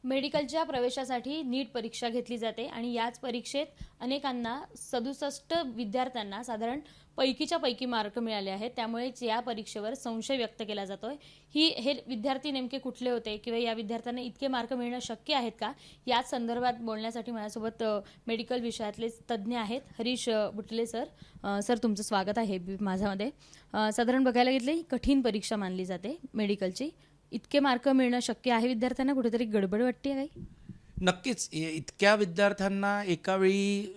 मेडिकलच्या प्रवेशासाठी नीट परीक्षा घेतली जाते आणि याच परीक्षेत अनेकांना 67 विद्यार्थ्यांना साधारण पैकीच्या पैकी मार्क मिळाले आहेत. त्यामुळेच या परीक्षेवर संशय व्यक्त केला जातोय. हे विद्यार्थी नेमके कुठले होते किंवा या विद्यार्थ्यांना इतके मार्क मिळणं शक्य आहेत का, याच संदर्भात बोलण्यासाठी माझ्यासोबत मेडिकल विषयातले तज्ज्ञ आहेत. हरीश बुटले सर. सर, तुमचं स्वागत आहे माझ्यामध्ये. साधारण बघायला गेले ही कठीण परीक्षा मानली जाते मेडिकलची. इतके मार्क मिळणं शक्य आहे विद्यार्थ्यांना? कुठेतरी गडबड वाटते काही? नक्कीच. इतक्या विद्यार्थ्यांना एका वेळी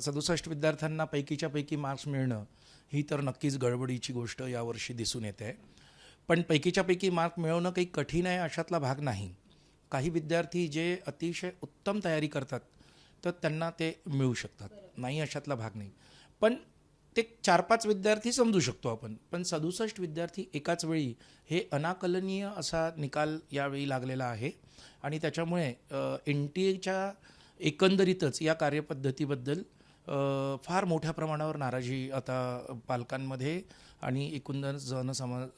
67 विद्यार्थ्यांना पैकीच्या पैकी मार्क्स मिळणं ही तर नक्कीच गडबडीची गोष्ट यावर्षी दिसून येते आहे. पण पैकीच्या पैकी मार्क मिळवणं काही कठीण आहे अशातला भाग नाही. काही विद्यार्थी जे अतिशय उत्तम तयारी करतात तर त्यांना ते मिळू शकतात, नाही अशातला भाग नाही. पण ते 4-5 विद्यार्थी समजू शकतो आपण, पण 67 विद्यार्थी एकाच वेळी हे अनाकलनीय असा निकाल यावेळी लागलेला आहे. आणि त्याच्यामुळे NTA एकंदरीतच या कार्यपद्धतीबद्दल फार मोठ्या प्रमाणावर नाराजी आता पालकांमध्ये आणि एकूण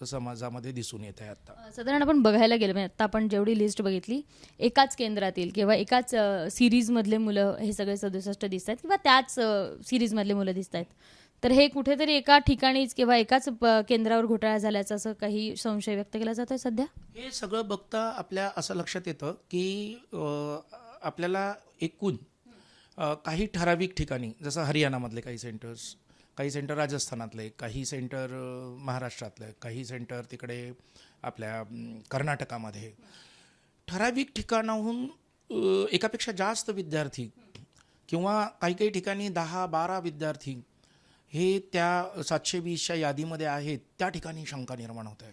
समाजामध्ये दिसून येत आहे. आता साधारण आपण बघायला गेलं म्हणजे आता आपण जेवढी लिस्ट बघितली, एकाच केंद्रातील किंवा एकाच सिरीजमधले मुलं हे सगळे 67 दिसत आहेत किंवा त्याच सिरीजमधले मुलं दिसत आहेत. तर हे कुठेतरी एका ठिकाणीच किंवा एकाच केंद्रावर घोटाळा झाल्याचा असं काही संशय व्यक्त केला जातोय सध्या. हे सगळं बघता आपल्या असं लक्षात येतं की आपल्याला एकूण काही ठराविक ठिकाणी, जसं हरियाणामधले काही सेंटर राजस्थानातले, काही सेंटर महाराष्ट्रातले, काही सेंटर तिकडे आपल्या कर्नाटकामध्ये, ठराविक ठिकाणाहून एकापेक्षा जास्त विद्यार्थी किंवा काही ठिकाणी 10-12 विद्यार्थी हे त्या 720च्या यादीमध्ये आहेत, त्या ठिकाणी शंका निर्माण होत आहे.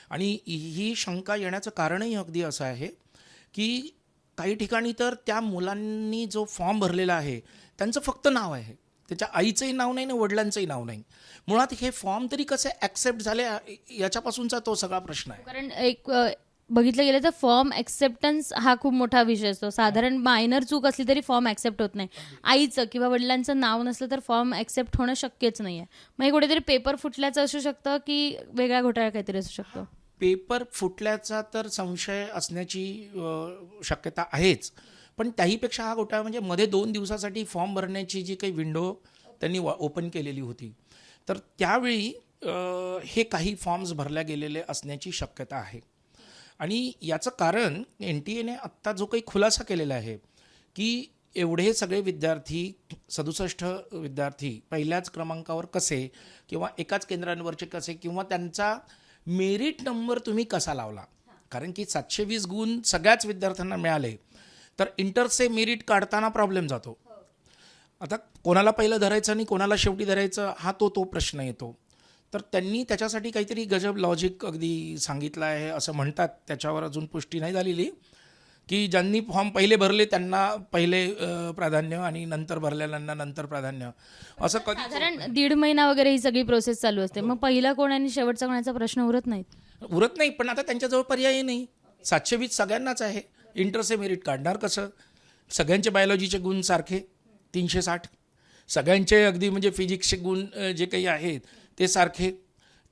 आणि ही शंका येण्याचं कारणही अगदी असं आहे की काही ठिकाणी तर त्या मुलांनी जो फॉर्म भरलेला आहे त्यांचं फक्त नाव आहे, त्याच्या आईचंही नाव नाही ना वडिलांचंही नाव नाही. मुळात हे फॉर्म तरी कसे ॲक्सेप्ट झाले याच्यापासूनचा तो सगळा प्रश्न आहे. कारण एक बघितलं गेलं तर फॉर्म ॲक्सेप्टन्स हा खूप मोठा विषय असतो. साधारण मायनर चूक असली तरी फॉर्म ॲक्सेप्ट होत नाही. आईचं किंवा वडिलांचं नाव नसलं तर फॉर्म ॲक्सेप्ट होणं शक्यच नाही आहे. मग हे कुठेतरी पेपर फुटल्याचं असू शकतं की वेगळा घोटाळा काहीतरी असू शकतो? पेपर फुटल्याचा तर संशय असण्याची शक्यता आहेच, पण त्याहीपेक्षा हा घोटाळा म्हणजे मध्ये 2 दिवसासाठी फॉर्म भरण्याची जी काही विंडो त्यांनी ओपन केलेली होती, तर त्यावेळी हे काही फॉर्म्स भरल्या गेलेले असण्याची शक्यता आहे. आणि याचं कारण NTAने आत्ता जो काही खुलासा केलेला आहे की एवढे सगळे विद्यार्थी 67 विद्यार्थी पहिल्याच क्रमांकावर कसे किंवा एकाच केंद्रांवरचे कसे किंवा त्यांचा मेरिट नंबर तुम्ही कसा लावला, कारण की 720 गुण सगळ्याच विद्यार्थ्यांना मिळाले तर इंटरचे मेरिट काढताना प्रॉब्लेम जातो. आता कोणाला पहिलं धरायचं आणि कोणाला शेवटी धरायचं हा तो प्रश्न येतो. तर त्यांनी त्याच्यासाठी काहीतरी गजब लॉजिक अगदी सांगितलं आहे असं म्हणतात. त्याच्यावर अजून पुष्टी नाही झालेली की ज्यांनी फॉर्म पहिले भरले त्यांना पहिले प्राधान्य आणि नंतर भरलेल्यांना नंतर प्राधान्य, असं कधी साधारण 1.5 महिना वगैरे ही सगळी प्रोसेस चालू असते. मग पहिला कोण आणि शेवटचा कोणाचा प्रश्न उरत नाही. पण आता त्यांच्याजवळ पर्याय नाही. 720 सगळ्यांनाच आहे. इंटरचे मेरिट काढणार कसं? सगळ्यांचे बायोलॉजीचे गुण सारखे 360, सगळ्यांचे अगदी म्हणजे फिजिक्सचे गुण जे काही आहेत ते सारखे,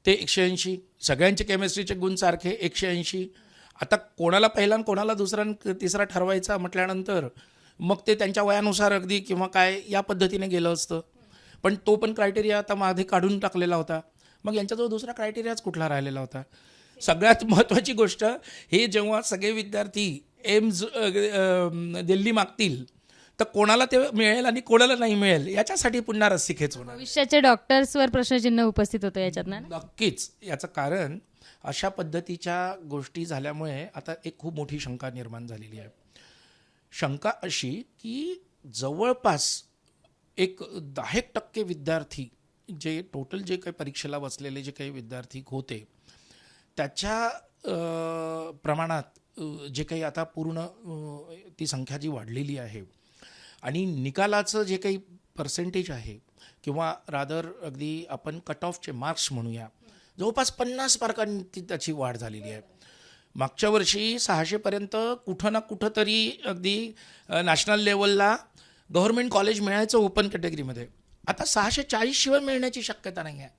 ते 180, सगळ्यांचे केमिस्ट्रीचे गुण सारखे 180. आता कोणाला पहिला आणि कोणाला दुसरा आणि तिसरा ठरवायचा म्हटल्यानंतर मग ते त्यांच्या वयानुसार अगदी किंवा काय या पद्धतीने गेलं असतं. पण तो पण क्रायटेरिया आता मागे काढून टाकलेला होता. मग यांच्याजवळ दुसरा क्रायटेरियाच कुठला राहिलेला होता? सगळ्यात महत्त्वाची गोष्ट, हे जेव्हा सगळे विद्यार्थी एम्स दिल्ली मागतील तर कोणाला ते मिळेल आणि कोणाला नाही मिळेल याच्यासाठी पुन्हा रस्सीखेच होणार. भविष्याचे डॉक्टर्सवर प्रश्नचिन्ह उपस्थित होतं याच्यात ना? नक्कीच. याचं कारण अशा पद्धतीच्या गोष्टी झाल्यामुळे आता एक खूप मोठी शंका निर्माण झालेली आहे. शंका अशी की जवळपास एक 10% विद्यार्थी, जे टोटल जे काही परीक्षेला बसलेले जे काही विद्यार्थी होते त्याच्या प्रमाणात जे काही आता पूर्ण ती संख्या जी वाढलेली आहे आणि निकालाचं जे काही पर्सेंटेज आहे किंवा रादर अगदी आपण कट ऑफचे मार्क्स म्हणूया, जवळपास 50 मार्कांनी त्याची वाढ झालेली आहे. मागच्या वर्षी 600पर्यंत कुठं ना कुठं तरी अगदी नॅशनल लेवलला गव्हर्मेंट कॉलेज मिळायचं ओपन कॅटेगरीमध्ये. आता 640 शिवाय मिळण्याची शक्यता नाही आहे.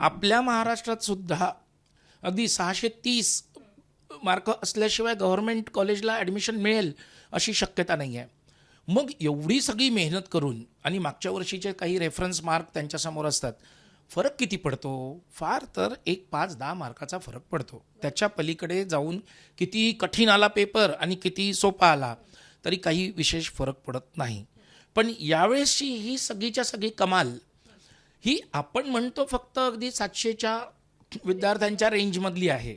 आपल्या महाराष्ट्रात सुद्धा अगदी 630 मार्क असल्याशिवाय गव्हर्नमेंट कॉलेजला ॲडमिशन मिळेल अशी शक्यता नाही आहे. मग एवढी सगळी मेहनत करून आणि मागच्या वर्षीचे काही रेफरन्स मार्क त्यांच्यासमोर असतात, फरक किती पडतो? फार तर एक 5-10 मार्काचा फरक पडतो. त्याच्या पलीकडे जाऊन किती कठीण आला पेपर आणि किती सोपा आला तरी काही विशेष फरक पडत नाही. पण यावेळेसची ही सगळीच्या सगळी कमाल ही आपण म्हणतो फक्त अगदी 700च्या विद्यार्थ्यांच्या रेंजमधली आहे.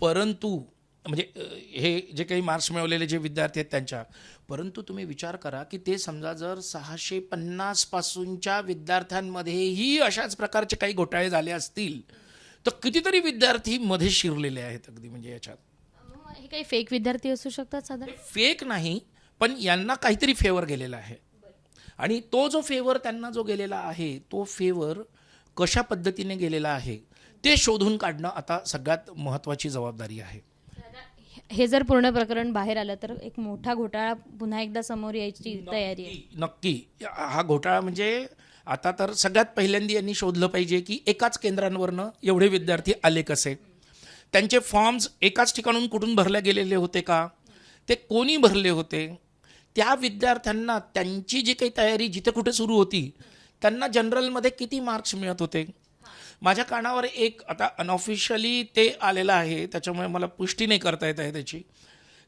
परंतु म्हणजे हे जे काही मार्क्स मिळवलेले जे विद्यार्थी आहेत त्यांच्या, परंतु तुम्ही विचार करा की ते समजा जर 650 पासूनच्या विद्यार्थ्यांमध्येही अशाच प्रकारचे काही घोटाळे झाले असतील तर कितीतरी विद्यार्थी मध्ये शिरलेले आहेत अगदी म्हणजे याच्यात. हे काही फेक विद्यार्थी असू शकतात साधारण? फेक नाही, पण यांना काहीतरी फेवर गेलेला आहे आणि तो जो फेवर त्यांना जो गेलेला आहे तो फेवर कशा पद्धतीने गेलेला आहे ते शोधून काढणं आता सगळ्यात महत्त्वाची जबाबदारी आहे. हे जर पूर्ण प्रकरण बाहेर आलं तर एक मोठा घोटाळा पुन्हा एकदा समोर यायची तयारी आहे. नक्की. हा घोटाळा म्हणजे आता तर सगळ्यात पहिल्यांदा यांनी शोधलं पाहिजे की एकाच केंद्रांवरनं एवढे विद्यार्थी आले कसे, त्यांचे फॉर्म्स एकाच ठिकाणून कुठून भरले गेलेले होते का, ते कोणी भरले होते, त्या विद्यार्थ्यांना त्यांची जी काही तयारी जिथे कुठे सुरू होती त्यांना जनरलमध्ये किती मार्क्स मिळत होते. माझ्या कानावर एक आता अनऑफिशियली ते आलेलं आहे, त्याच्यामुळे मला पुष्टी नाही करता येत आहे त्याची,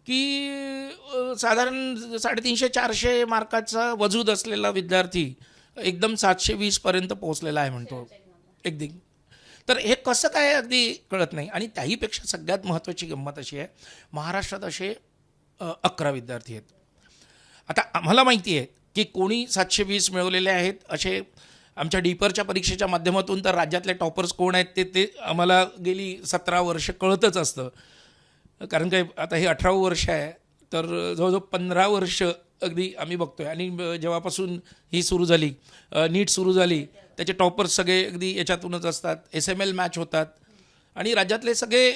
की साधारण 350-400 मार्काचा वजूद असलेला विद्यार्थी एकदम 720पर्यंत पोहोचलेला आहे म्हणतो अगदी. तर हे कसं काय अगदी कळत नाही. आणि त्याहीपेक्षा सगळ्यात महत्त्वाची गंमत अशी आहे, महाराष्ट्रात असे 11 विद्यार्थी आहेत. आता आम्हाला माहिती आहे की कोणी 720 मिळवलेले आहेत असे. आमच्या डीपरच्या परीक्षेच्या माध्यमातून तर राज्यातले टॉपर्स कोण आहेत ते आम्हाला गेली 17 वर्ष कळतच असतं. कारण काय आता हे 18वं वर्ष आहे, तर जवळजवळ 15 वर्ष अगदी आम्ही बघतोय. आणि जेव्हापासून ही सुरू झाली, नीट सुरू झाली, त्याचे टॉपर्स सगळे अगदी याच्यातूनच असतात. SML मॅच होतात आणि राज्यातले सगळे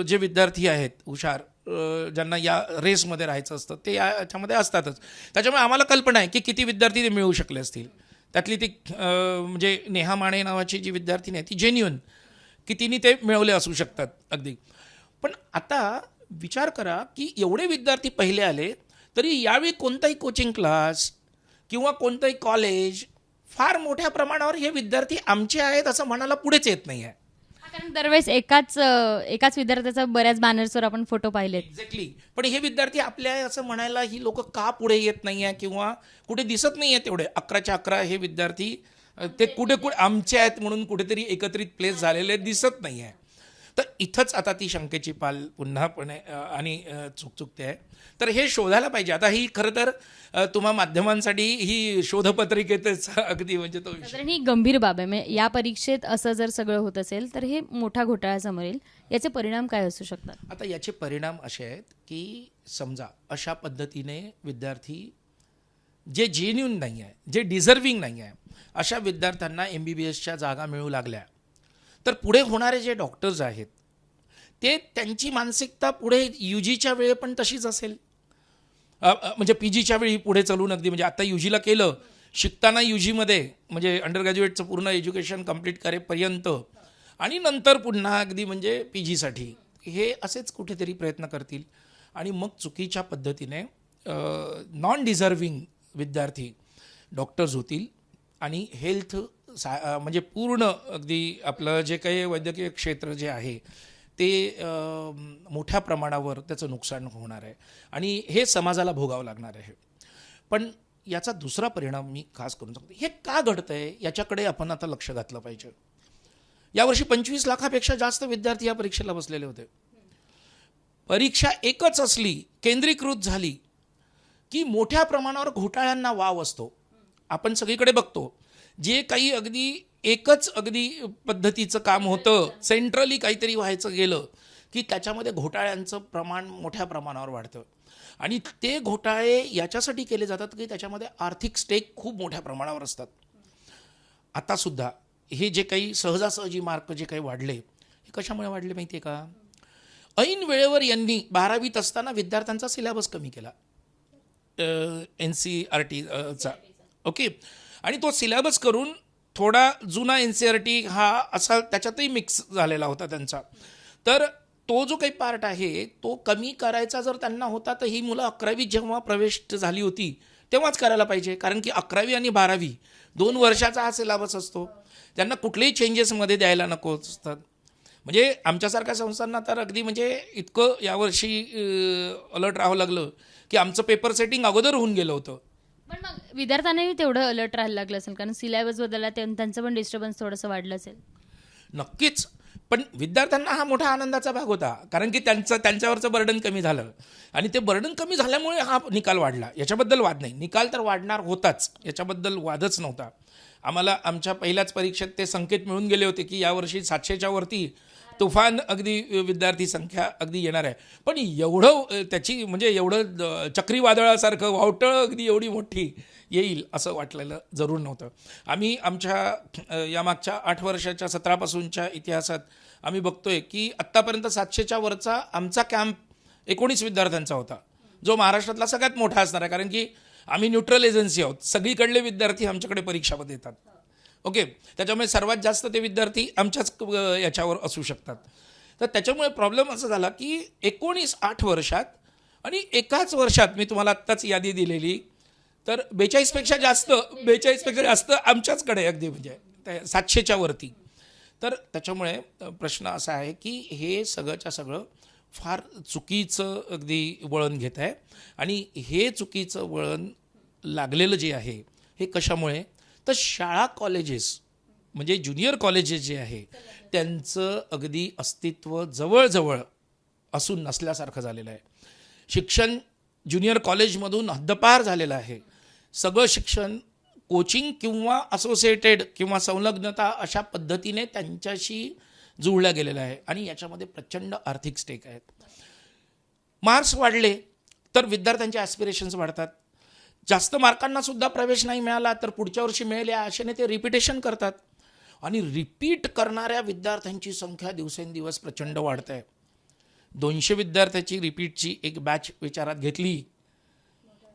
जे विद्यार्थी आहेत हुशार, ज्यांना या रेसमध्ये राहायचं असतं ते याच्यामध्ये असतातच. त्याच्यामुळे आम्हाला कल्पना आहे की किती विद्यार्थी ते मिळवू शकले असतील. त्यातली ती म्हणजे नेहा माने नावाची जी विद्यार्थिनी आहे ती जेन्युइन कितीनी ते मिळवले असू शकतात अगदी. पण आता विचार करा की एवढे विद्यार्थी पहिले आले तरी यावेळी कोणताही कोचिंग क्लास किंवा कोणतंही कॉलेज फार मोठ्या प्रमाणावर हे विद्यार्थी आमचे आहेत असं म्हणायला पुढेच येत नाही आहे. कारण दरवेळेस एकाच विद्यार्थ्याचा बऱ्याच बॅनर्सवर आपण फोटो पाहिलेत. एक्झॅक्टली. पण हे विद्यार्थी आपले आहे असं म्हणायला ही लोक का पुढे येत नाही आहे किंवा कुठे दिसत नाही आहे तेवढे 11च्या 11 हे विद्यार्थी ते कुठे आमचे आहेत म्हणून कुठेतरी एकत्रित प्लेस झालेले दिसत नाही आहे. तर इथंच आता ती शंकेची पाल पुन्हापणे आणि चुकचुकते आहे. तर हे शोधायला पाहिजे. आता ही खरं तर तुम्हा माध्यमांसाठी ही शोधपत्रिकेतच अगदी म्हणजे तो साधारण ही गंभीर बाब आहे. म्हणजे या परीक्षेत असं जर सगळं होत असेल तर हे मोठा घोटाळा समोर येईल. याचे परिणाम काय असू शकतात? आता याचे परिणाम असे आहेत की समजा अशा पद्धतीने विद्यार्थी जे जेन्युइन नाही आहे, जे डिझर्विंग नाही आहे, अशा विद्यार्थ्यांना MBBSच्या जागा मिळू लागल्या तर पुढे होणारे जे डॉक्टर्स आहेत ते त्यांची मानसिकता पुढे UGच्या वेळी पण तशीच असेल. म्हणजे PGच्या वेळी पुढे चालून अगदी म्हणजे आता UGला केलं, शिकताना UGमध्ये म्हणजे अंडर ग्रॅज्युएटचं पूर्ण एज्युकेशन कंप्लीट करेपर्यंत आणि नंतर पुन्हा अगदी म्हणजे PGसाठी हे असेच कुठेतरी प्रयत्न करतील आणि मग चुकीच्या पद्धतीने नॉन डिझर्विंग विद्यार्थी डॉक्टर्स होतील आणि हेल्थ म्हणजे पूर्ण अगदी आपलं जे काही वैद्यकीय क्षेत्र जे आहे ते मोठ्या प्रमाणावर त्याचं नुकसान होणार आहे आणि हे समाजाला भोगावं लागणार आहे. पण याचा दुसरा परिणाम मी खास करून सांगतो. हे का घडतं आहे याच्याकडे आपण आता लक्ष घातलं पाहिजे. यावर्षी 25 लाखापेक्षा जास्त विद्यार्थी या परीक्षेला बसलेले होते. परीक्षा एकच असली, केंद्रीकृत झाली की मोठ्या प्रमाणावर घोटाळ्यांना वाव असतो. आपण सगळीकडे बघतो जे काही अगदी एकच अगदी पद्धतीचं काम होतं, सेंट्रली काहीतरी व्हायचं गेलं की त्याच्यामध्ये घोटाळ्यांचं प्रमाण मोठ्या प्रमाणावर वाढतं आणि ते घोटाळे याच्यासाठी केले जातात की त्याच्यामध्ये आर्थिक स्टेक खूप मोठ्या प्रमाणावर असतात. आतासुद्धा हे जे काही सहजासहजी मार्क जे काही वाढले हे कशामुळे वाढले माहिती आहे का? ऐन वेळेवर यांनी 12वीत असताना विद्यार्थ्यांचा सिलेबस कमी केला NCERTचा. ओके. आणि तो सिलेबस करून थोडा जुना NCERT हा असा त्याच्यातही मिक्स झालेला होता त्यांचा. तर तो जो काही पार्ट आहे तो कमी करायचा जर त्यांना होता तर ही मुलं 11वी जेव्हा प्रवेश झाली होती तेव्हाच करायला पाहिजे. कारण की 11वी आणि 12वी 2 वर्षाचा हा सिलेबस असतो. त्यांना कुठलेही चेंजेसमध्ये द्यायला नको असतात. म्हणजे आमच्यासारख्या संस्थांना तर अगदी म्हणजे इतकं यावर्षी अलर्ट राहावं लागलं की आमचं पेपर सेटिंग अगोदर होऊन गेलं होतं. पण मग विद्यार्थ्यांनाही तेवढं अलर्ट राहायला लागलं असेल, कारण सिलेबस बदलला, त्यांचं पण डिस्टर्बन्स थोडंसं वाढलं असेल. नक्कीच. पण विद्यार्थ्यांना हा मोठा आनंदाचा भाग होता. कारण की त्यांच्यावरचं बर्डन कमी झालं आणि ते बर्डन कमी झाल्यामुळे हा निकाल वाढला. याच्याबद्दल वाद नाही. निकाल तर वाढणार होताच, याच्याबद्दल वादच नव्हता. आम्हाला आमच्या पहिल्याच परीक्षेत ते संकेत मिळून गेले होते की यावर्षी 700च्या वरती तुफान अगदी विद्यार्थी संख्या अगदी येणार आहे. पण एवढं त्याची म्हणजे एवढं चक्रीवादळासारखं वावटळ अगदी एवढी मोठी येईल असं वाटलेलं जरूर नव्हतं. आम्ही आमच्या या मागच्या 8 वर्षाच्या सत्रापासूनच्या इतिहासात आम्ही बघतोय की आत्तापर्यंत 700च्या वरचा आमचा कॅम्प 19 विद्यार्थ्यांचा होता, जो महाराष्ट्रातला सगळ्यात मोठा असणार आहे. कारण की आम्ही न्यूट्रल एजन्सी आहोत. सगळीकडले विद्यार्थी आमच्याकडे परीक्षामध्ये येतात. ओके, त्याच्यामुळे सर्वात जास्त ते विद्यार्थी आमच्याच याच्यावर असू शकतात. तर त्याच्यामुळे प्रॉब्लेम असा झाला की 8 वर्षात आणि एकाच वर्षात मी तुम्हाला आत्ताच यादी दिलेली तर 42पेक्षा जास्त आमच्याचकडे अगदी म्हणजे 700च्या वरती. तर त्याच्यामुळे प्रश्न असा आहे की हे सगळंच्या सगळं फार चुकीचं अगदी वळण घेत आहे. आणि हे चुकीचं वळण लागलेलं जे आहे हे कशामुळे, तर शाळा कॉलेजेस म्हणजे ज्युनियर कॉलेजेस जे आहे त्यांचं अगदी अस्तित्व जवळजवळ असून नसल्यासारखं झालेलं आहे. शिक्षण ज्युनियर कॉलेजमधून हद्दपार झालेलं आहे. सगळं शिक्षण कोचिंग किंवा असोसिएटेड किंवा संलग्नता अशा पद्धतीने त्यांच्याशी जुळल्या गेलेलं आहे आणि याच्यामध्ये प्रचंड आर्थिक स्टेक आहेत. मार्क्स वाढले तर विद्यार्थ्यांचे ॲस्पिरेशन्स वाढतात. जास्त मार्कांना सुद्धा प्रवेश नाही मिळाला तर पुढच्या वर्षी मिळेल या आशेने ते रिपिटेशन करतात आणि रिपीट करणाऱ्या विद्यार्थ्यांची संख्या दिवसेंदिवस प्रचंड वाढत आहे. 200 विद्यार्थ्याची रिपीटची एक बॅच विचारात घेतली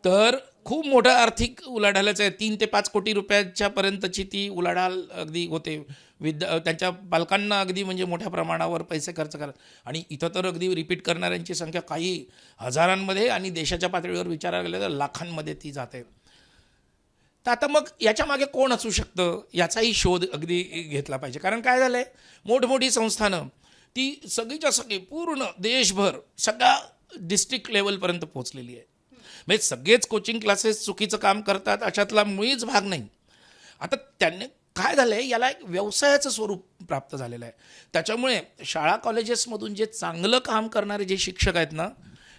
तर खूप मोठं आर्थिक उलाढालाचं आहे. 3 ते 5 कोटी रुपयाच्या पर्यंतची ती उलाढाल अगदी होते. त्यांच्या पालकांना अगदी म्हणजे मोठ्या प्रमाणावर पैसे खर्च करत आणि इथं तर अगदी रिपीट करणाऱ्यांची संख्या काही हजारांमध्ये आणि देशाच्या पातळीवर विचारायला गेलं तर लाखांमध्ये ती जाते. तर आता मग याच्या मागे कोण असू शकतं याचाही शोध अगदी घेतला पाहिजे. कारण काय झालं आहे, मोठमोठी संस्थानं ती सगळीच्या सगळी पूर्ण देशभर सगळ्या डिस्ट्रिक्ट लेवलपर्यंत पोहोचलेली आहे. म्हणजे सगळेच कोचिंग क्लासेस चुकीचं काम करतात अशातला मुळीच भाग नाही. आता त्यांनी काय झालं आहे, याला एक व्यवसायाचं स्वरूप प्राप्त झालेलं आहे. त्याच्यामुळे शाळा कॉलेजेसमधून जे चांगलं काम करणारे जे शिक्षक आहेत ना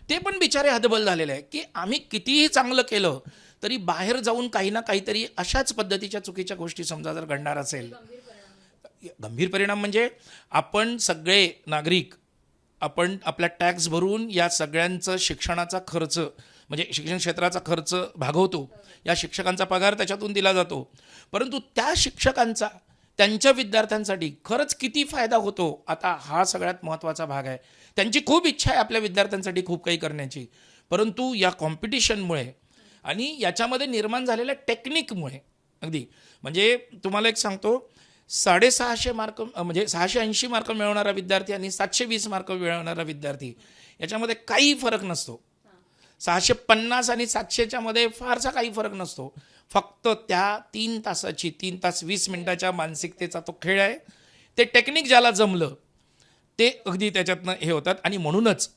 ते पण बिचारे हतबल झालेले आहे की आम्ही कितीही चांगलं केलं तरी बाहेर जाऊन काही ना काहीतरी अशाच पद्धतीच्या चुकीच्या गोष्टी समजा जर घडणार असेल. गंभीर परिणाम म्हणजे आपण सगळे नागरिक आपण आपला टॅक्स भरून या सगळ्यांचं शिक्षणाचा खर्च म्हणजे शिक्षण क्षेत्राचा खर्च भागवतो. या शिक्षकांचा पगार त्याच्यातून दिला जातो. परंतु त्या शिक्षकांचा त्यांच्या विद्यार्थ्यांसाठी खरंच किती फायदा होतो आता हा सगळ्यात महत्त्वाचा भाग आहे. त्यांची खूप इच्छा आहे आपल्या विद्यार्थ्यांसाठी खूप काही करण्याची, परंतु या कॉम्पिटिशनमुळे आणि याच्यामध्ये निर्माण झालेल्या टेक्निकमुळे अगदी म्हणजे तुम्हाला एक सांगतो 650 मार्क म्हणजे 680 मार्क मिळवणारा विद्यार्थी आणि 720 मार्क मिळवणारा विद्यार्थी याच्यामध्ये काही फरक नसतो. 650 आणि 700च्या मध्ये फारसा काही फरक नसतो. फक्त त्या 3 तासाची 3 तास 20 मिनिटाच्या मानसिकतेचा तो खेळ आहे. ते टेक्निक ज्याला जमलं ते अगदी त्याच्यातनं हे होतात. आणि म्हणूनच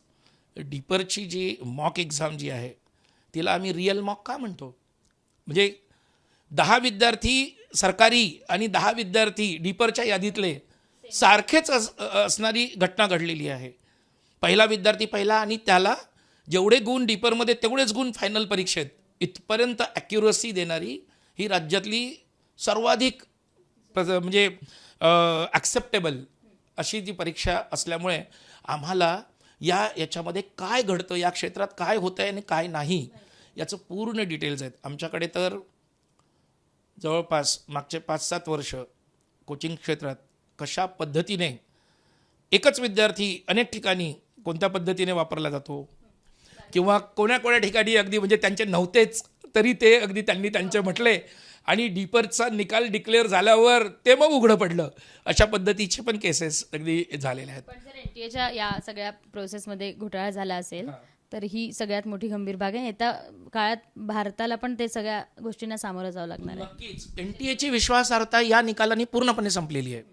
डीपरची जी मॉक एक्झाम जी आहे तिला आम्ही रिअल मॉक का म्हणतो, म्हणजे 10 विद्यार्थी सरकारी आणि 10 विद्यार्थी डीपरच्या यादीतले सारखेच असणारी घटना घडलेली आहे. पहिला विद्यार्थी पहिला आणि त्याला जेवढे गुण डीपरमध्ये तेवढेच गुण फायनल परीक्षेत इथपर्यंत ॲक्युरसी देणारी ही राज्यातली सर्वाधिक म्हणजे ॲक्सेप्टेबल अशी ती परीक्षा असल्यामुळे आम्हाला याच्यामध्ये काय घडतं, या क्षेत्रात काय होतं आहे आणि काय नाही याचं पूर्ण डिटेल्स आहेत. आमच्याकडे तर जवळपास मागचे 5-7 वर्ष कोचिंग क्षेत्रात कशा पद्धतीने एकच विद्यार्थी अनेक ठिकाणी कोणत्या पद्धतीने वापरला जातो किंवा कोण्या ठिकाणी अगदी म्हणजे त्यांचे नव्हतेच तरी ते अगदी त्यांनी त्यांचे म्हटले आणि डीपरचा निकाल डिक्लेअर झाल्यावर ते मग उघडं पडलं. अशा पद्धतीचे पण केसेस अगदी झालेले आहेत. पण जर एनटीएच्या या सगळ्या प्रोसेसमध्ये घोटाळा झाला असेल तर ही सगळ्यात मोठी गंभीर बाब आहे. येत्या काळात भारताला पण ते सगळ्या गोष्टींना सामोरं जावं लागणार आहे. नक्कीच एनटीएची विश्वासार्हता या निकालाने पूर्णपणे संपलेली आहे.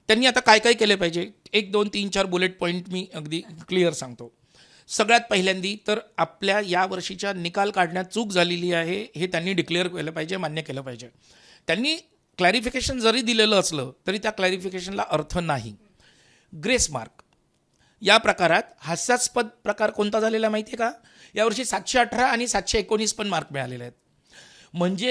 त्यांनी आता काय काय केले पाहिजे, 1 2 3 4 बुलेट पॉईंट मी अगदी क्लिअर सांगतो. सगळ्यात पहिल्यांदी तर आपल्या या वर्षीच्या निकाल काढण्यात चूक झालेली आहे हे त्यांनी डिक्लेअर केलं पाहिजे, मान्य केलं पाहिजे. त्यांनी क्लॅरिफिकेशन जरी दिलेलं असलं तरी त्या क्लॅरिफिकेशनला अर्थ नाही. ग्रेस मार्क या प्रकारात हास्यास्पद प्रकार कोणता झालेला माहिती आहे का? यावर्षी 718 आणि 719 पण मार्क मिळालेले आहेत. म्हणजे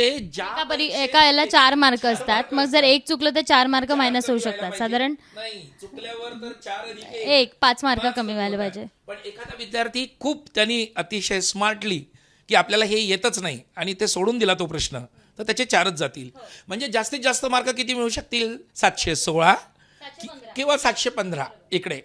एका याला 4 मार्क असतात, मग जर एक चुकलं तर 4 मार्क मायनस होऊ शकतात. साधारण नाही, चुकल्यावर तर 4 अधिक 1 5 मार्क कमी व्हायला पाहिजे. पण एखादा विद्यार्थी खूप त्यांनी अतिशय स्मार्टली की आपल्याला हे येतच नाही आणि ते सोडून दिला तो प्रश्न, तर त्याचे 4च जातील. म्हणजे जास्तीत जास्त मार्क किती मिळू शकतील? 716 किंवा 715 इकडे.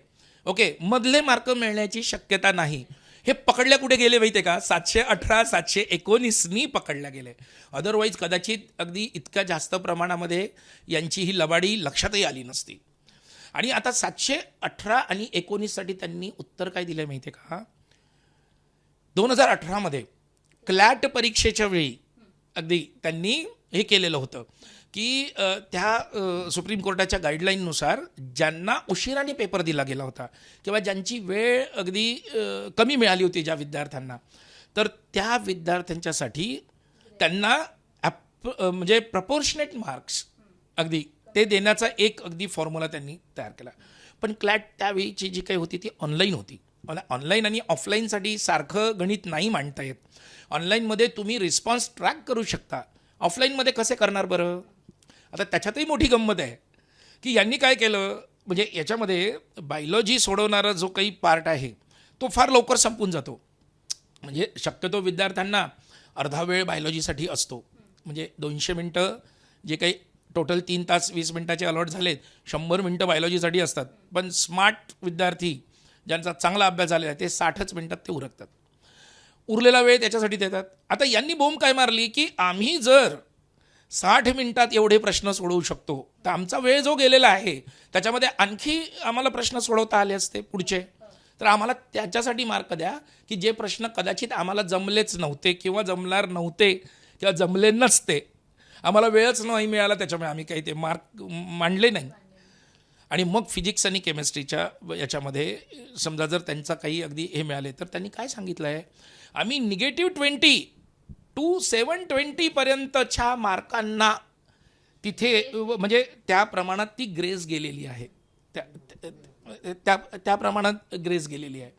ओके, मधले मार्क मिळण्याची शक्यता नाही. हे पकडल्या कुठे गेले माहिती आहे का? 718 719 पकडल्या गेले. अदरवाईज कदाचित अगदी इतक्या जास्त प्रमाणामध्ये यांची ही लबाडी लक्षातही आली नसती. आणि आता 718 आणि 19साठी त्यांनी उत्तर काय दिलं माहिती आहे का? 2018 मध्ये क्लॅट परीक्षेच्या वेळी अगदी त्यांनी हे केलेलं होतं की त्या सुप्रीम कोर्टाच्या गाईडलाईननुसार ज्यांना उशिराने पेपर दिला गेला होता किंवा ज्यांची वेळ अगदी कमी मिळाली होती ज्या विद्यार्थ्यांना, तर त्या विद्यार्थ्यांच्यासाठी त्यांना म्हणजे प्रपोर्शनेट मार्क्स अगदी ते देण्याचा एक अगदी फॉर्म्युला त्यांनी तयार केला. पण क्लॅट त्यावेळीची जी काही होती ती ऑनलाईन होती. ऑनलाईन आणि ऑफलाईनसाठी सारखं गणित नाही मांडता येत. ऑनलाईनमध्ये तुम्ही रिस्पॉन्स ट्रॅक करू शकता, ऑफलाईनमध्ये कसे करणार बरं? आता त्याच्यातही मोठी गंमत आहे की यांनी काय केलं, म्हणजे याच्यामध्ये बायोलॉजी सोडवणारा जो काही पार्ट आहे तो फार लवकर संपून जातो. म्हणजे शक्यतो विद्यार्थ्यांना अर्धा वेळ बायोलॉजीसाठी असतो. म्हणजे 200 मिनटं जे काही टोटल 3 तास 20 मिनटाचे अलॉट झालेत, 100 मिनटं बायोलॉजीसाठी असतात. पण स्मार्ट विद्यार्थी ज्यांचा चांगला अभ्यास झालेला आहे ते 60च मिनटात ते उरकतात. उरलेला वेळ त्याच्यासाठी देतात. आता यांनी बोंब काय मारली की आम्ही जर 60 मिनिटात एवढे प्रश्न सोडवू शकतो तर आमचा वेळ जो गेलेला आहे त्याच्यामध्ये आणखी आम्हाला प्रश्न सोडवता आले असते पुढचे, तर आम्हाला त्याच्यासाठी मार्क द्या की जे प्रश्न कदाचित आम्हाला जमलेच नव्हते किंवा जमणार नव्हते किंवा जमले नसते, आम्हाला वेळच नाही मिळाला त्याच्यामुळे आम्ही काही ते मार्क मांडले नाही. आणि मग फिजिक्स आणि केमिस्ट्रीच्या याच्यामध्ये समजा जर त्यांचा काही अगदी हे मिळाले तर त्यांनी काय सांगितलं आहे, आम्ही -20 to 720 पर्यंतच्या मार्कांना तिथे म्हणजे त्या प्रमाणात ती ग्रेस गेलेली आहे, त्या प्रमाणात ग्रेस गेलेली आहे.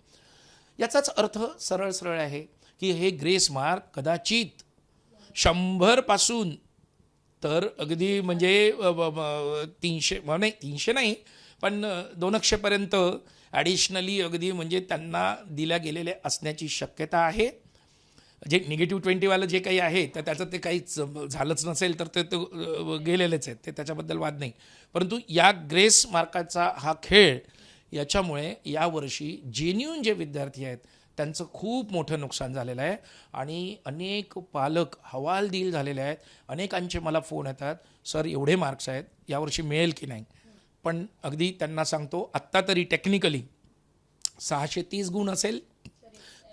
याचाच अर्थ सरळ सरळ आहे की हे ग्रेस मार्क कदाचित 100 पासून तर अगदी म्हणजे 300 नाही 300 नाही पण 200 पर्यंत ॲडिशनली अगदी म्हणजे त्यांना दिल्या गेलेले असण्याची शक्यता आहे. जे -20 वालं जे काही आहे तर त्याचं ते काहीच झालंच नसेल तर ते गेलेलेच आहेत, ते त्याच्याबद्दल वाद नाही. परंतु या ग्रेस मार्काचा हा खेळ याच्यामुळे यावर्षी जेन्युइन जे विद्यार्थी आहेत त्यांचं खूप मोठं नुकसान झालेलं आहे. आणि अनेक पालक हवालदिल झालेले आहेत. अनेकांचे मला फोन येतात, सर एवढे मार्क्स आहेत यावर्षी मिळेल की नाही. पण अगदी त्यांना सांगतो आत्ता तरी टेक्निकली 630 गुण असेल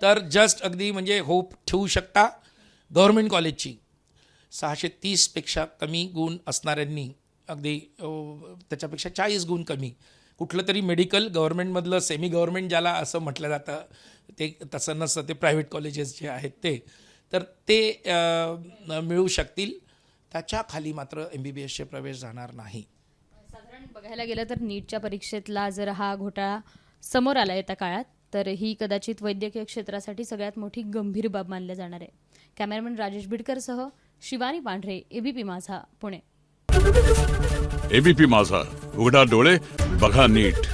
तर जस्ट अगदी म्हणजे होप ठेवू शकता. गव्हर्मेंट कॉलेजची 630पेक्षा कमी गुण असणाऱ्यांनी अगदी त्याच्यापेक्षा 40 गुण कमी कुठलं तरी मेडिकल गव्हर्मेंटमधलं सेमी गव्हर्मेंट ज्याला असं म्हटलं जातं ते तसं नसतं, ते प्रायव्हेट कॉलेजेस जे आहेत ते तर ते मिळू शकतील. त्याच्या खाली मात्र MBBSचे प्रवेश जाणार नाही. साधारण बघायला गेलं तर नीटच्या परीक्षेतला जर हा घोटाळा समोर आला येत्या काळात तर ही कदाचित वैद्यकीय क्षेत्रासाठी सगळ्यात मोठी गंभीर बाब मानली जाणार आहे. कॅमेरामॅन राजेश बिडकरसह शिवानी पांढरे, ABP माझा, पुणे. ABP माझा, उघडा डोळे बघा नीट.